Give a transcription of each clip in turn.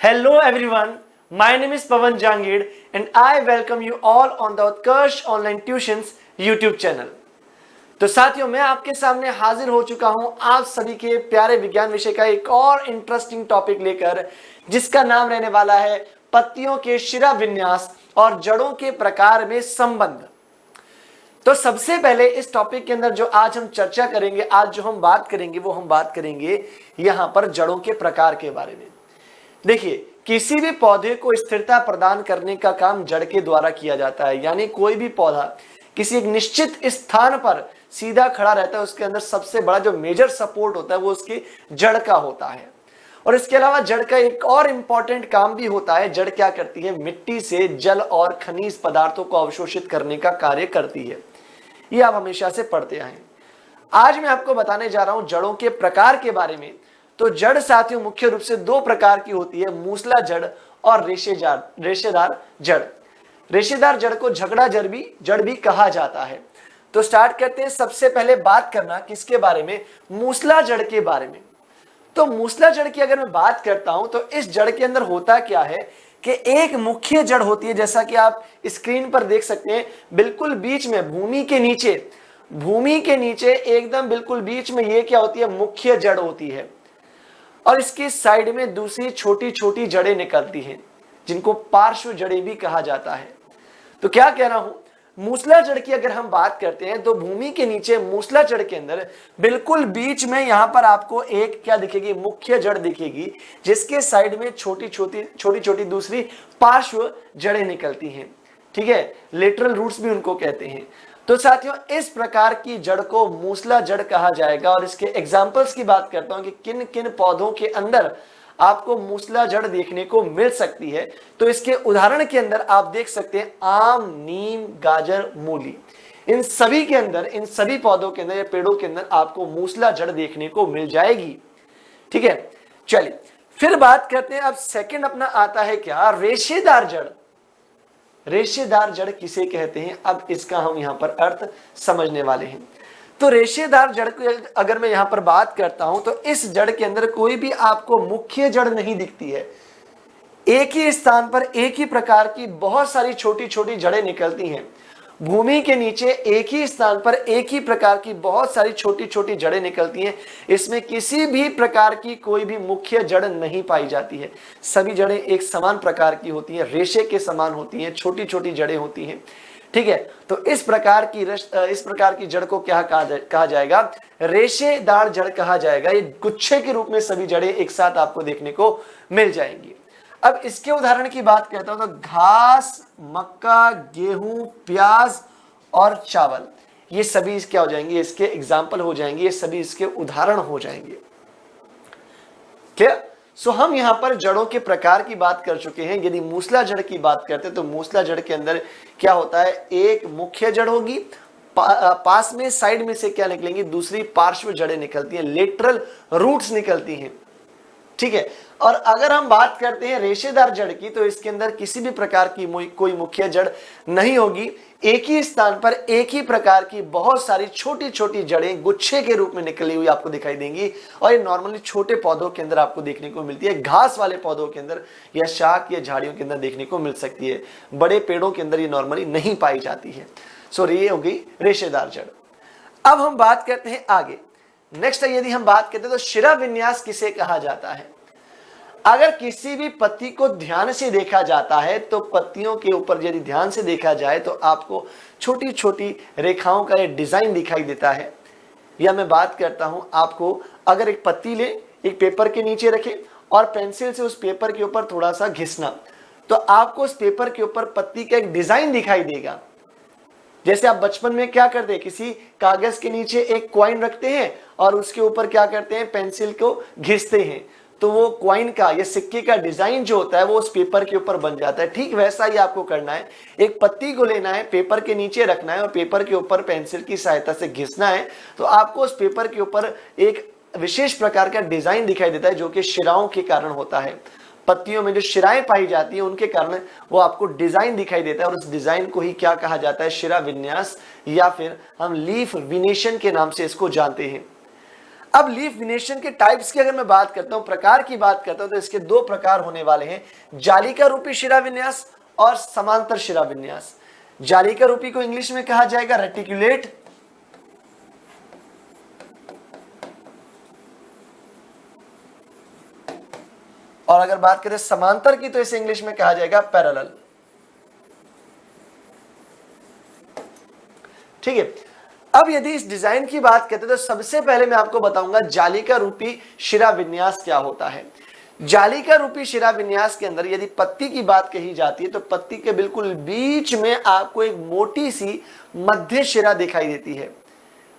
Hello everyone, my name is Pawan Jangid and I welcome you all on the Utkarsh Online Tuitions YouTube channel। तो साथियों मैं आपके सामने हाजिर हो चुका हूं आप सभी के प्यारे विज्ञान विषय का एक और इंटरेस्टिंग टॉपिक लेकर, जिसका नाम रहने वाला है पत्तियों के शिरा विन्यास और जड़ों के प्रकार में संबंध। तो सबसे पहले इस टॉपिक के अंदर जो आज हम चर्चा करेंगे, आज जो हम बात करेंगे वो हम बात करेंगे यहां पर जड़ों के प्रकार के बारे में। देखिए, किसी भी पौधे को स्थिरता प्रदान करने का काम जड़ के द्वारा किया जाता है। यानी कोई भी पौधा किसी एक निश्चित स्थान पर सीधा खड़ा रहता है, उसके अंदर सबसे बड़ा जो मेजर सपोर्ट होता है वो उसकी जड़ का होता है। और इसके अलावा जड़ का एक और इंपॉर्टेंट काम भी होता है। जड़ क्या करती है? मिट्टी से जल और खनिज पदार्थों को अवशोषित करने का कार्य करती है। ये आप हमेशा से पढ़ते आए। आज मैं आपको बताने जा रहा हूं जड़ों के प्रकार के बारे में। तो जड़ साथियों मुख्य रूप से दो प्रकार की होती है, मूसला जड़ और रेशेदार जड़। रेशेदार जड़ को झगड़ा जड़ भी कहा जाता है। तो स्टार्ट करते हैं। सबसे पहले बात करना किसके बारे में? मूसला जड़ के बारे में। तो मूसला जड़ की अगर मैं बात करता हूं तो इस जड़ के अंदर होता क्या है कि एक मुख्य जड़ होती है, जैसा कि आप स्क्रीन पर देख सकते हैं। बिल्कुल बीच में भूमि के नीचे एकदम बिल्कुल बीच में ये क्या होती है? मुख्य जड़ होती है। और इसके साइड में दूसरी छोटी छोटी जड़ें निकलती हैं, जिनको पार्श्व जड़ें भी कहा जाता है। तो क्या कह रहा हूं, मूसला जड़ की अगर हम बात करते हैं तो भूमि के नीचे मूसला जड़ के अंदर बिल्कुल बीच में यहां पर आपको एक क्या दिखेगी? मुख्य जड़ दिखेगी, जिसके साइड में छोटी छोटी दूसरी पार्श्व जड़ें निकलती हैं। ठीक है, लेटरल रूट्स भी उनको कहते हैं। तो साथियों इस प्रकार की जड़ को मूसला जड़ कहा जाएगा। और इसके एग्जांपल्स की बात करता हूं कि किन किन पौधों के अंदर आपको मूसला जड़ देखने को मिल सकती है। तो इसके उदाहरण के अंदर आप देख सकते हैं आम, नीम, गाजर, मूली। इन सभी के अंदर, इन सभी पौधों के अंदर या पेड़ों के अंदर आपको मूसला जड़ देखने को मिल जाएगी। ठीक है, चलिए फिर बात करते हैं। अब सेकंड अपना आता है क्या? रेशेदार जड़। रेशेदार जड़ किसे कहते हैं? अब इसका हम यहां पर अर्थ समझने वाले हैं। तो रेशेदार जड़ की अगर मैं यहां पर बात करता हूं तो इस जड़ के अंदर कोई भी आपको मुख्य जड़ नहीं दिखती है। एक ही स्थान पर एक ही प्रकार की बहुत सारी छोटी छोटी जड़ें निकलती हैं। भूमि के नीचे एक ही स्थान पर एक ही प्रकार की बहुत सारी छोटी छोटी जड़ें निकलती हैं। इसमें किसी भी प्रकार की कोई भी मुख्य जड़ नहीं पाई जाती है। सभी जड़ें एक समान प्रकार की होती हैं, रेशे के समान होती हैं, छोटी छोटी जड़ें होती हैं। ठीक है, तो इस प्रकार की जड़ को क्या कहा जाएगा? रेशेदार जड़ कहा जाएगा। ये गुच्छे के रूप में सभी जड़ें एक साथ आपको देखने को मिल जाएंगी। अब इसके उदाहरण की बात करता हूं तो घास, मक्का, गेहूं, प्याज और चावल, ये सभी क्या हो जाएंगे? इसके एग्जाम्पल हो जाएंगे, ये सभी इसके उदाहरण हो जाएंगे। क्लियर? सो हम यहां पर जड़ों के प्रकार की बात कर चुके हैं। यदि मूसला जड़ की बात करते हैं तो मूसला जड़ के अंदर क्या होता है? एक मुख्य जड़ होगी, पास में साइड में से क्या निकलेंगी? दूसरी पार्श्व जड़ें निकलती हैं, लेटरल रूट्स निकलती हैं। ठीक है, और अगर हम बात करते हैं रेशेदार जड़ की तो इसके अंदर किसी भी प्रकार की कोई मुख्य जड़ नहीं होगी। एक ही स्थान पर एक ही प्रकार की बहुत सारी छोटी छोटी जड़ें गुच्छे के रूप में निकली हुई आपको दिखाई देंगी। और ये नॉर्मली छोटे पौधों के अंदर आपको देखने को मिलती है, घास वाले पौधों के अंदर या शाख या झाड़ियों के अंदर देखने को मिल सकती है। बड़े पेड़ों के अंदर ये नॉर्मली नहीं पाई जाती है। सो ये हो गई रेशेदार जड़। अब हम बात करते हैं आगे। नेक्स्ट यदि हम बात करते हैं तो शिरा विन्यास किसे कहा जाता है? अगर किसी भी पत्ती को ध्यान से देखा जाता है तो पत्तियों के ऊपर यदि ध्यान से देखा जाए तो आपको छोटी छोटी रेखाओं का एक डिजाइन दिखाई देता है। या मैं बात करता हूं, आपको अगर एक पत्ती ले, एक पेपर के नीचे रखे और पेंसिल से उस पेपर के ऊपर थोड़ा सा घिसना, तो आपको उस पेपर के ऊपर पत्ती का एक डिजाइन दिखाई देगा। जैसे आप बचपन में क्या करते हैं, किसी कागज के नीचे एक कॉइन रखते हैं और उसके ऊपर क्या करते हैं? पेंसिल को घिसते हैं, तो वो कॉइन का या सिक्के का डिजाइन जो होता है वो उस पेपर के ऊपर बन जाता है। ठीक वैसा ही आपको करना है। एक पत्ती को लेना है, पेपर के नीचे रखना है और पेपर के ऊपर पेंसिल की सहायता से घिसना है, तो आपको उस पेपर के ऊपर एक विशेष प्रकार का डिजाइन दिखाई देता है, जो कि शिराओं के कारण होता है। पत्तियों में जो शिराएं पाई जाती है उनके कारण वो आपको डिजाइन दिखाई देता है। और उस डिजाइन को ही क्या कहा जाता है? शिरा विन्यास, या फिर हम लीफ विनेशन के नाम से इसको जानते हैं। अब लीफ विनेशन के टाइप्स की अगर मैं बात करता हूं, प्रकार की बात करता हूं, तो इसके दो प्रकार होने वाले हैं, जालिका रूपी शिरा विन्यास और समांतर शिरा विन्यास। जालिका रूपी को इंग्लिश में कहा जाएगा रेटिकुलेट, और अगर बात करें समांतर की तो इसे इंग्लिश में कहा जाएगा पैरेलल। ठीक है, अब यदि इस डिजाइन की बात करते हैं तो सबसे पहले मैं आपको बताऊंगा जालिका रूपी शिरा विन्यास क्या होता है। जालिका रूपी शिरा विन्यास के अंदर यदि पत्ती की बात कही जाती है तो पत्ती के बिल्कुल बीच में आपको एक मोटी सी मध्य शिरा दिखाई देती है,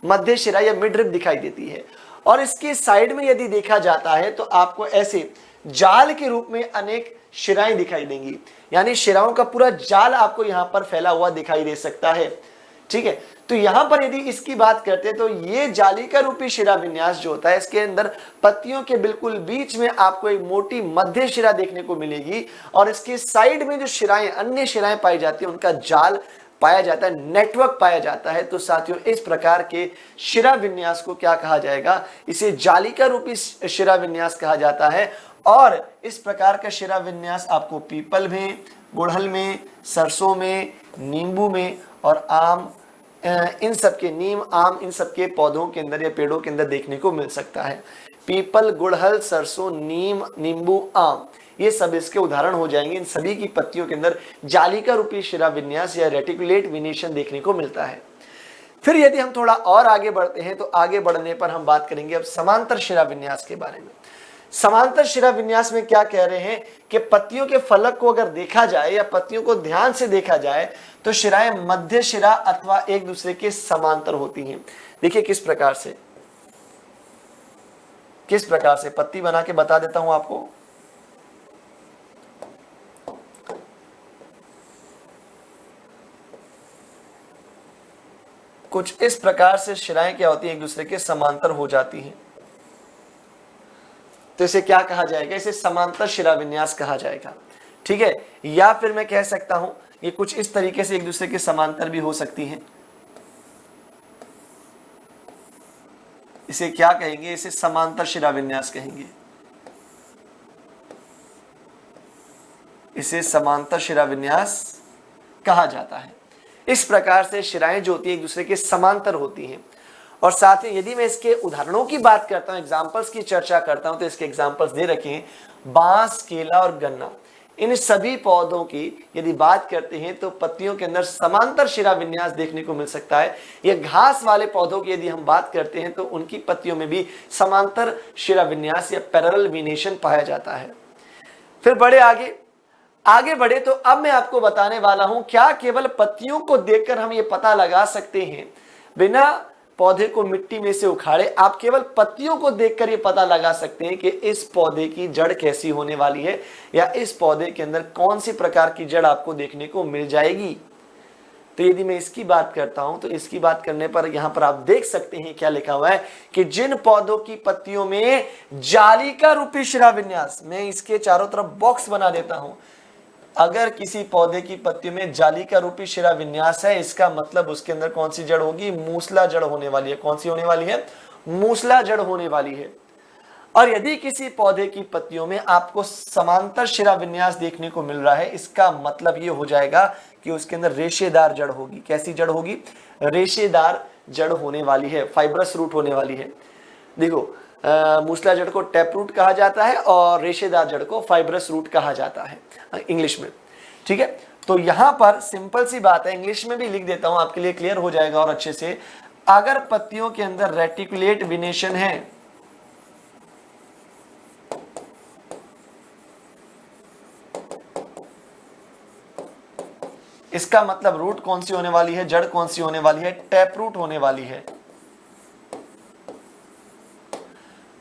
मध्य शिरा या मिडरिब दिखाई देती है, और इसके साइड में यदि देखा जाता है तो आपको ऐसे जाल के रूप में अनेक शिराएं दिखाई देंगी, यानी शिराओं का पूरा जाल आपको यहां पर फैला हुआ दिखाई दे सकता है। ठीक है, तो यहां पर यदि इसकी बात करते हैं तो ये जालिका रूपी शिरा विन्यास जो होता है, इसके अंदर पत्तियों के बिल्कुल बीच में आपको एक मोटी मध्य शिरा देखने को मिलेगी, और इसके साइड में जो शिराएं, अन्य शिराएं पाई जाती है, उनका जाल पाया जाता है, नेटवर्क पाया जाता है। तो साथियों, इस प्रकार के शिरा विन्यास को क्या कहा जाएगा, इसे जालिका रूपी शिरा विन्यास कहा जाता है। और इस प्रकार का शिरा विन्यास आपको पीपल में, गुड़हल में, सरसों में, नींबू में और आम, इन सब के, नीम, आम, इन सब के पौधों के अंदर या पेड़ों के अंदर देखने को मिल सकता है। पीपल, गुड़हल, सरसों, नीम, नींबू, आम, ये सब इसके उदाहरण हो जाएंगे। इन सभी की पत्तियों के अंदर जालिका रूपी शिरा विन्यास या रेटिकुलेट विनेशन देखने को मिलता है। फिर यदि हम थोड़ा और आगे बढ़ते हैं तो आगे बढ़ने पर हम बात करेंगे अब समांतर शिरा विन्यास के बारे में। समांतर शिरा विन्यास में क्या कह रहे हैं कि पत्तियों के फलक को अगर देखा जाए या पत्तियों को ध्यान से देखा जाए तो शिराएं मध्य शिरा अथवा एक दूसरे के समांतर होती हैं। देखिए किस प्रकार से पत्ती बना के बता देता हूं आपको। कुछ इस प्रकार से शिराएं क्या होती हैं, एक दूसरे के समांतर हो जाती हैं। तो इसे क्या कहा जाएगा, इसे समांतर शिरा विन्यास कहा जाएगा। ठीक है, या फिर मैं कह सकता हूं ये कुछ इस तरीके से एक दूसरे के समांतर भी हो सकती हैं। इसे क्या कहेंगे, इसे समांतर शिरा विन्यास कहेंगे। इसे समांतर शिरा विन्यास कहा जाता है। इस प्रकार से शिराएं जो होती है एक दूसरे के समांतर होती हैं। और साथ ही यदि मैं इसके उदाहरणों की बात करता हूं, एग्जांपल्स की चर्चा करता हूं, तो इसके एग्जांपल्स दे रखे हैं, बांस, केला और गन्ना। इन सभी पौधों की यदि बात करते हैं तो पत्तियों के अंदर समांतर शिरा विन्यास देखने को मिल सकता है। ये घास वाले पौधों की यदि हम बात करते हैं तो उनकी पत्तियों में भी समांतर शिरा विन्यास या पैरेलल विनेशन पाया जाता है। फिर आगे बढ़े तो अब मैं आपको बताने वाला हूं, क्या केवल पत्तियों को देखकर हम ये पता लगा सकते हैं, बिना पौधे को मिट्टी में से उखाड़े आप केवल पत्तियों को देखकर ये पता लगा सकते हैं कि इस पौधे की जड़ कैसी होने वाली है, या इस पौधे के अंदर कौन सी प्रकार की जड़ आपको देखने को मिल जाएगी। तो यदि मैं इसकी बात करता हूं तो इसकी बात करने पर यहां पर आप देख सकते हैं क्या लिखा हुआ है कि जिन पौधों की पत्तियों में जालिका रूपी शिरा विन्यास, मैं इसके चारों तरफ बॉक्स बना देता हूं, अगर किसी पौधे की पत्तियों में जालिका रूपी शिरा विन्यास है, इसका मतलब उसके अंदर कौन सी जड़ होगी, मूसला जड़ होने वाली है। कौन सी होने वाली है, मूसला जड़ होने वाली है। और यदि किसी पौधे की पत्तियों में आपको समांतर शिरा विन्यास देखने को मिल रहा है, इसका मतलब ये हो जाएगा कि उसके अंदर रेशेदार जड़ होगी। कैसी जड़ होगी, रेशेदार जड़ होने वाली है, फाइब्रस रूट होने वाली है। देखो, मूसला जड़ को टैप रूट कहा जाता है और रेशेदार जड़ को फाइब्रस रूट कहा जाता है इंग्लिश में। ठीक है, तो यहां पर सिंपल सी बात है, इंग्लिश में भी लिख देता हूं आपके लिए क्लियर हो जाएगा और अच्छे से। अगर पत्तियों के अंदर रेटिकुलेट विनेशन है, इसका मतलब रूट कौन सी होने वाली है, जड़ कौन सी होने वाली है, टैप रूट होने वाली है।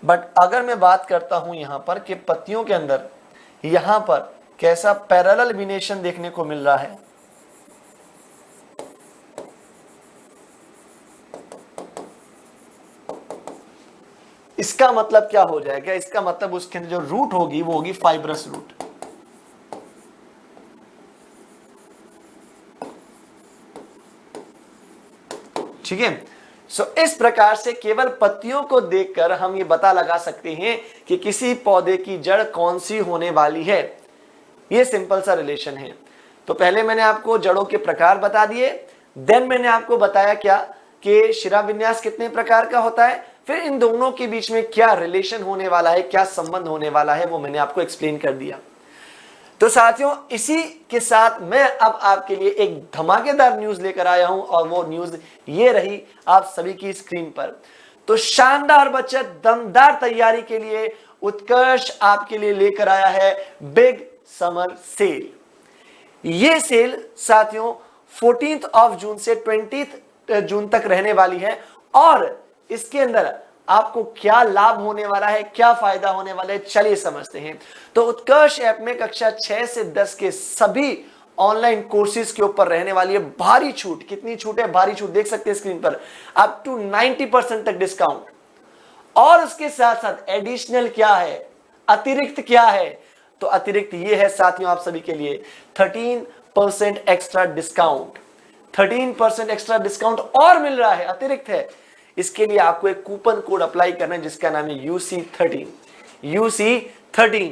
बट अगर मैं बात करता हूं यहां पर कि पत्तियों के अंदर यहां पर कैसा पैरेलल विनेशन देखने को मिल रहा है, इसका मतलब क्या हो जाएगा, इसका मतलब उसके अंदर जो रूट होगी वो होगी फाइब्रस रूट। ठीक है, इस प्रकार से केवल पत्तियों को देखकर हम ये पता लगा सकते हैं कि किसी पौधे की जड़ कौन सी होने वाली है। ये सिंपल सा रिलेशन है। तो पहले मैंने आपको जड़ों के प्रकार बता दिए, देन मैंने आपको बताया क्या कि शिरा विन्यास कितने प्रकार का होता है, फिर इन दोनों के बीच में क्या रिलेशन होने वाला है, क्या संबंध होने वाला है, वो मैंने आपको एक्सप्लेन कर दिया। तो साथियों, इसी के साथ मैं अब आपके लिए एक धमाकेदार न्यूज लेकर आया हूं और वो न्यूज ये रही आप सभी की स्क्रीन पर। तो शानदार बचत, दमदार तैयारी के लिए उत्कर्ष आपके लिए लेकर आया है बिग समर सेल। ये सेल साथियों 14 जून से 20 जून तक रहने वाली है और इसके अंदर आपको क्या लाभ होने वाला है, क्या फायदा होने वाला है, चलिए समझते हैं। तो उत्कर्ष ऐप में कक्षा 6 से 10 के सभी ऑनलाइन कोर्सेज के ऊपर रहने वाली है भारी छूट। कितनी छूट है? भारी छूट देख सकते हैं स्क्रीन पर, अप टू 90% तक डिस्काउंट। और उसके साथ साथ एडिशनल क्या है, अतिरिक्त क्या है? तो अतिरिक्त ये है साथियों आप सभी के लिए 13% एक्स्ट्रा डिस्काउंट। 13% एक्स्ट्रा डिस्काउंट और मिल रहा है, अतिरिक्त है। इसके लिए आपको एक कूपन कोड अप्लाई करना है जिसका नाम है UC13। UC13।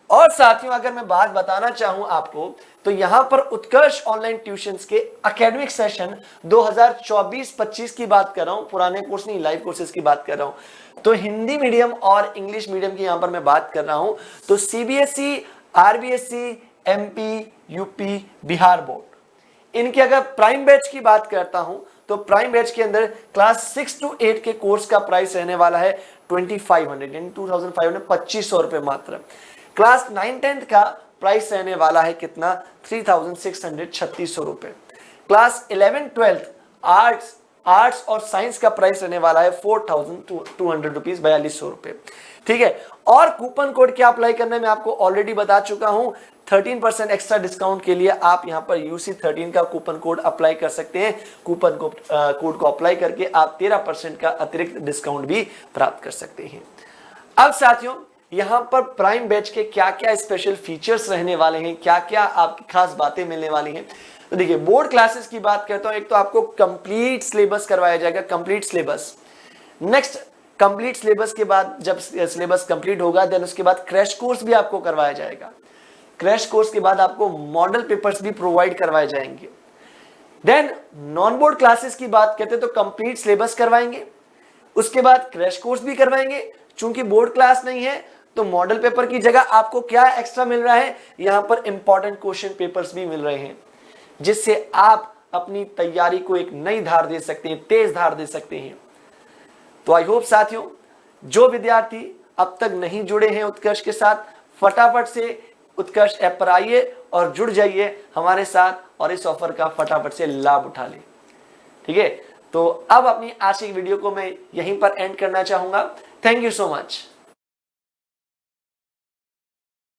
और साथियों अगर मैं बात बताना चाहूं आपको तो यहां पर उत्कर्ष ऑनलाइन ट्यूशंस के एकेडमिक सेशन 2024-25 की बात कर रहा हूं, पुराने कोर्स नहीं, लाइव कोर्सेज की बात कर रहा हूं। तो हिंदी मीडियम और इंग्लिश मीडियम की यहां पर मैं बात कर रहा हूं। तो CBSE, RBSE, MP, UP, Bihar board, इनके अगर प्राइम बैच की बात करता हूं तो प्राइम बैच के अंदर क्लास 6 to 8 के कोर्स का प्राइस रहने वाला है 2500 यानी 2500, 2500 रुपए मात्र। क्लास 9-10 का प्राइस रहने वाला है कितना? 3600, 3600 रुपए। क्लास 11-12 आर्ट्स और साइंस का प्राइस रहने वाला है 4200 रुपीज, 4200 रुपए। ठीक है। और कूपन कोड क्या अप्लाई करना है मैं आपको ऑलरेडी बता चुका हूं। 13% एक्स्ट्रा डिस्काउंट के लिए आप यहां पर UC13 का कूपन कोड अप्लाई कर सकते हैं। कूपन कोड को अप्लाई करके आप 13% का अतिरिक्त डिस्काउंट भी प्राप्त कर सकते हैं। अब साथियों यहां पर प्राइम बैच के क्या क्या स्पेशल फीचर्स रहने वाले हैं, क्या क्या आपकी खास बातें मिलने वाली हैं। तो देखिए, बोर्ड क्लासेस की बात करता हूं, एक तो आपको कंप्लीट सिलेबस करवाया जाएगा, complete syllabus. Next, complete syllabus के बाद जब सिलेबस कंप्लीट होगा देन उसके बाद क्रैश कोर्स भी आपको करवाया जाएगा। क्रैश कोर्स के बाद आपको मॉडल पेपर्स भी प्रोवाइड करवाए जाएंगे। देन नॉन बोर्ड क्लासेस की बात करते हैं तो कंप्लीट सिलेबस करवाएंगे, उसके बाद क्रैश कोर्स भी करवाएंगे। चूंकि बोर्ड क्लास नहीं है तो मॉडल पेपर की जगह आपको क्या एक्स्ट्रा मिल रहा है, यहां पर इंपॉर्टेंट क्वेश्चन पेपर्स भी मिल रहे हैं जिससे आप अपनी तैयारी को एक नई धार दे सकते हैं, तेज धार दे सकते हैं। तो आई होप साथियों जो विद्यार्थी अब तक नहीं जुड़े हैं उत्कर्ष के साथ, फटाफट से उत्कर्ष ऐप पर आइए और जुड़ जाइए हमारे साथ और इस ऑफर का फटाफट से लाभ उठा लें। ठीक है। तो अब अपनी आज की वीडियो को मैं यहीं पर एंड करना चाहूंगा। Thank you so much.